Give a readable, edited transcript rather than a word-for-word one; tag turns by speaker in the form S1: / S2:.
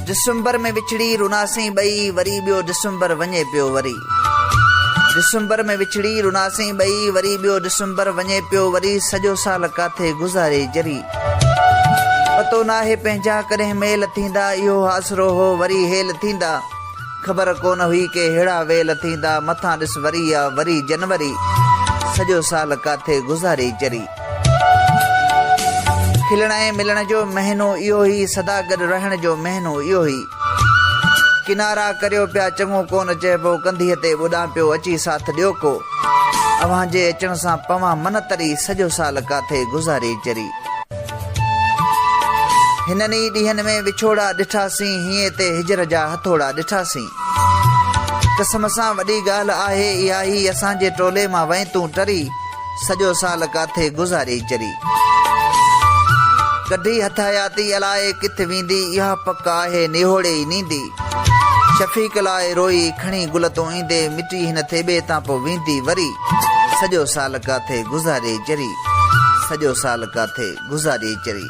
S1: December में विछड़ी रुनासी बई वरी बियो दिसंबर वञे पियो वरी। दिसंबर में विछड़ी रुनासी बई वरी बियो दिसंबर वञे पियो वरी। सॼो साल काथे गुज़ारे जरी। पतो नाहे पंहिंजा कॾहिं मेल थींदा इहो आसरो हो वरी हेल थींदा। ख़बर कोन हुई के हेड़ा वेल थींदा। मथां ॾिस वरी आ वरी जनवरी। सॼो साल काथे गुज़ारे जरी। खिलण ऐं मिलण जो महीनो इहो ई सदा गॾु रहण जो महीनो इहो ई। किनारा करियो पिया चङो कोन चइबो कंधीअ ते ॿुॾां पियो अची साथ ॾियो को। अव्हां जे अचण सां पवां मन तरी सॼो साल काथे गुज़ारे जरी। हिननि ई ॾींहंनि में विछोड़ा ॾिठासीं हीअं ते हिजर जा हथोड़ा ॾिठासीं। कसम सां वॾी ॻाल्हि आहे इहा ई असांजे टोले मां वहीं तूं टरी। सॼो साल काथे गुज़ारे जरी। कढी हथायाती अलाए किथे वेंदी इहा पक आहे निहोड़े ई नींदी। शफ़ीक लाइ रोई खणी गुल तो ईंदे मिटी हिन थेबे तां पोइ वेंदी वरी। सॼो साल काथे गुज़ारे जरी। सॼो साल काथे गुज़ारे जरी।